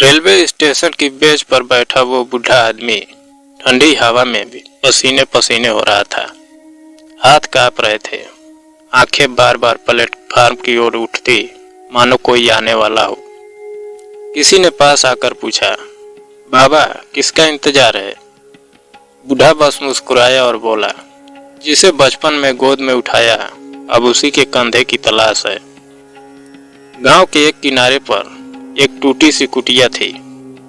Railway station की bench पर बैठा वो बूढ़ा आदमी ठंडी हवा में भी पसीने पसीने हो रहा था। हाथ कांप रहे थे। आंखें बार बार प्लेटफार्म की ओर उठती, मानो कोई आने वाला हो। किसी ने पास आकर पूछा, बाबा किसका इंतजार है? बूढ़ा बस मुस्कुराया और बोला, जिसे बचपन में गोद में उठाया अब उसी के कंधे की तलाश है। गांव के एक किनारे पर एक टूटी सी कुटिया थी।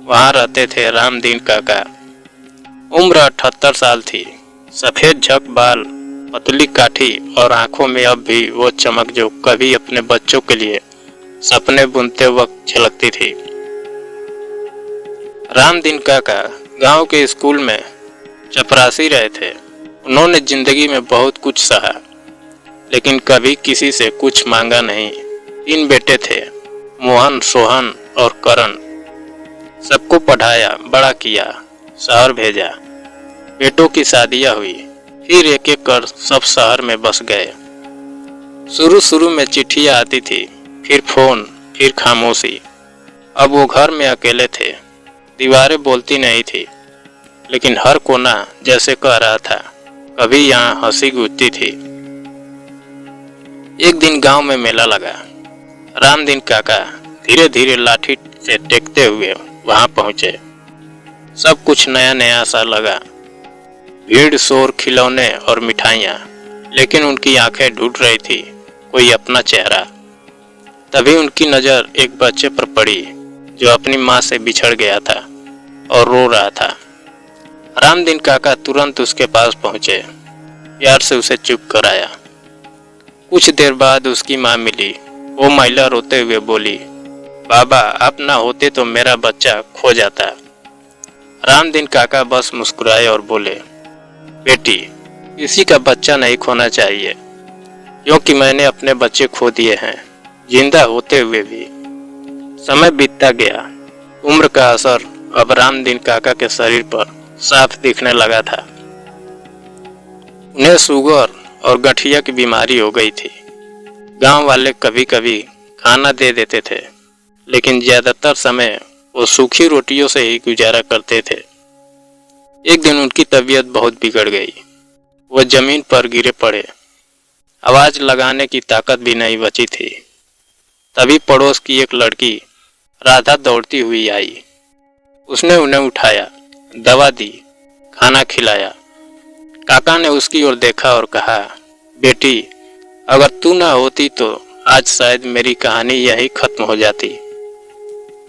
वहां रहते थे रामदीन काका। उम्र 78 साल थी। सफेद झक बाल, पतली काठी और आंखों में अब भी वो चमक जो कभी अपने बच्चों के लिए सपने बुनते वक्त झलकती थी। रामदीन काका गांव के स्कूल में चपरासी रहे थे। उन्होंने जिंदगी में बहुत कुछ सहा, लेकिन कभी किसी से कुछ मांगा नहीं। 3 बेटे थे, मोहन, सोहन और करण। सबको पढ़ाया, बड़ा किया, शहर भेजा। बेटों की शादियां हुई, फिर एक एक कर सब शहर में बस गए। शुरू में चिट्ठियां आती थी, फिर फोन, फिर खामोशी। अब वो घर में अकेले थे। दीवारें बोलती नहीं थी, लेकिन हर कोना जैसे कह रहा था, कभी यहाँ हंसी गूंजती थी। एक दिन गांव में मेला लगा। रामदीन काका धीरे धीरे लाठी से टेकते हुए वहां पहुंचे। सब कुछ नया नया सा लगा। भीड़, शोर, खिलौने और मिठाइयाँ, लेकिन उनकी आंखें ढूंढ रही थी कोई अपना चेहरा। तभी उनकी नजर एक बच्चे पर पड़ी जो अपनी माँ से बिछड़ गया था और रो रहा था। रामदीन काका तुरंत उसके पास पहुंचे, प्यार से उसे चुप कराया। कुछ देर बाद उसकी माँ मिली। वो महिला रोते हुए बोली, बाबा आप ना होते तो मेरा बच्चा खो जाता। रामदीन काका बस मुस्कुराए और बोले, बेटी किसी का बच्चा नहीं खोना चाहिए, क्योंकि मैंने अपने बच्चे खो दिए हैं, जिंदा होते हुए भी। समय बीतता गया। उम्र का असर अब रामदीन काका के शरीर पर साफ दिखने लगा था। उन्हें शुगर और गठिया की बीमारी हो गई थी। गांव वाले कभी कभी खाना दे देते थे, लेकिन ज्यादातर समय वो सूखी रोटियों से ही गुजारा करते थे। एक दिन उनकी तबीयत बहुत बिगड़ गई। वो जमीन पर गिरे पड़े। आवाज लगाने की ताकत भी नहीं बची थी। तभी पड़ोस की एक लड़की राधा दौड़ती हुई आई। उसने उन्हें उठाया, दवा दी, खाना खिलाया। काका ने उसकी ओर देखा और कहा, बेटी अगर तू ना होती तो आज शायद मेरी कहानी यही खत्म हो जाती।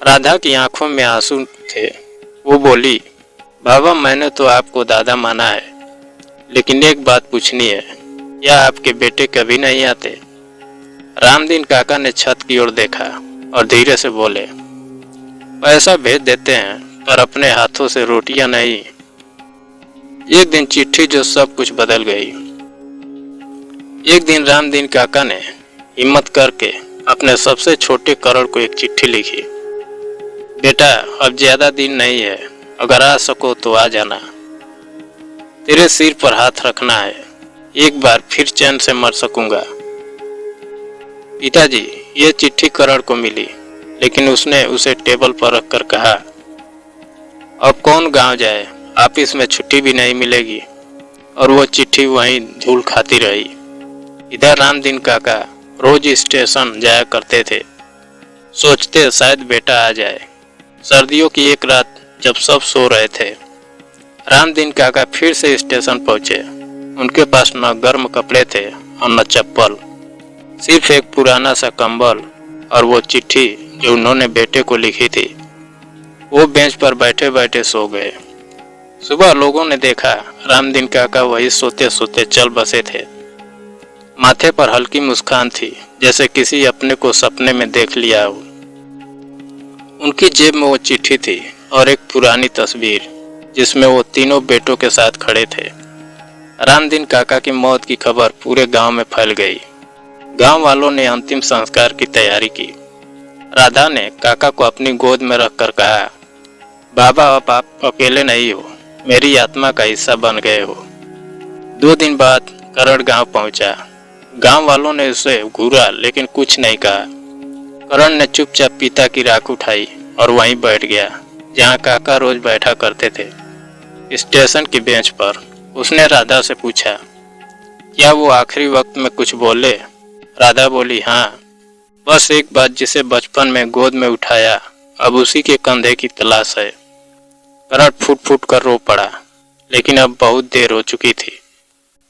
राधा की आंखों में आंसू थे। वो बोली, बाबा मैंने तो आपको दादा माना है, लेकिन एक बात पूछनी है, क्या आपके बेटे कभी नहीं आते? रामदीन काका ने छत की ओर देखा और धीरे से बोले, पैसा भेज देते हैं, पर अपने हाथों से रोटियां नहीं। एक दिन चिट्ठी जो सब कुछ बदल गई। एक दिन रामदीन काका ने हिम्मत करके अपने सबसे छोटे करण को एक चिट्ठी लिखी, बेटा अब ज्यादा दिन नहीं है, अगर आ सको तो आ जाना। तेरे सिर पर हाथ रखना है, एक बार फिर चैन से मर सकूंगा। पिताजी ये चिट्ठी करण को मिली, लेकिन उसने उसे टेबल पर रखकर कहा, अब कौन गांव जाए, ऑफिस में छुट्टी भी नहीं मिलेगी। और वो चिट्ठी वहीं धूल खाती रही। इधर रामदीन काका रोज स्टेशन जाया करते थे। सोचते शायद बेटा आ जाए। सर्दियों की एक रात जब सब सो रहे थे, रामदीन काका फिर से स्टेशन पहुंचे। उनके पास न गर्म कपड़े थे और न चप्पल, सिर्फ एक पुराना सा कंबल और वो चिट्ठी जो उन्होंने बेटे को लिखी थी। वो बेंच पर बैठे बैठे सो गए। सुबह लोगों ने देखा रामदीन काका वही सोते सोते चल बसे थे। माथे पर हल्की मुस्कान थी, जैसे किसी अपने को सपने में देख लिया हो। उनकी जेब में वो चिट्ठी थी और एक पुरानी तस्वीर, जिसमें वो तीनों बेटों के साथ खड़े थे। रामदीन काका की मौत की खबर पूरे गांव में फैल गई। गांव वालों ने अंतिम संस्कार की तैयारी की। राधा ने काका को अपनी गोद में रखकर कहा, बाबा अब आप अकेले नहीं हो, मेरी आत्मा का हिस्सा बन गए हो। 2 दिन बाद करण गांव पहुंचा। गांव वालों ने उसे घूरा, लेकिन कुछ नहीं कहा। करण ने चुपचाप पिता की राख उठाई और वहीं बैठ गया जहाँ काका रोज बैठा करते थे, स्टेशन की बेंच पर। उसने राधा से पूछा, क्या वो आखिरी वक्त में कुछ बोले? राधा बोली, हाँ, बस एक बात, जिसे बचपन में गोद में उठाया अब उसी के कंधे की तलाश है। करण फूट फूट कर रो पड़ा, लेकिन अब बहुत देर हो चुकी थी।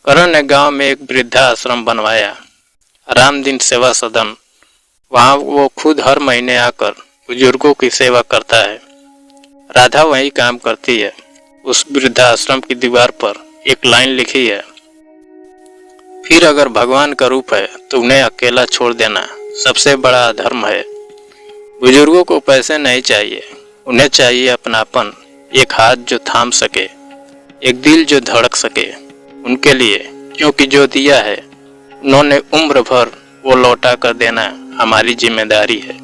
करण ने गांव में एक वृद्धा आश्रम बनवाया, रामदीन सेवा सदन। वहां वो खुद हर महीने आकर बुजुर्गों की सेवा करता है। राधा वहीं काम करती है। उस वृद्धाश्रम की दीवार पर एक लाइन लिखी है, फिर अगर भगवान का रूप है तो उन्हें अकेला छोड़ देना सबसे बड़ा अधर्म है। बुजुर्गों को पैसे नहीं चाहिए, उन्हें चाहिए अपनापन, एक हाथ जो थाम सके, एक दिल जो धड़क सके उनके लिए, क्योंकि जो दिया है उन्होंने उम्र भर वो लौटा कर देना हमारी जिम्मेदारी है।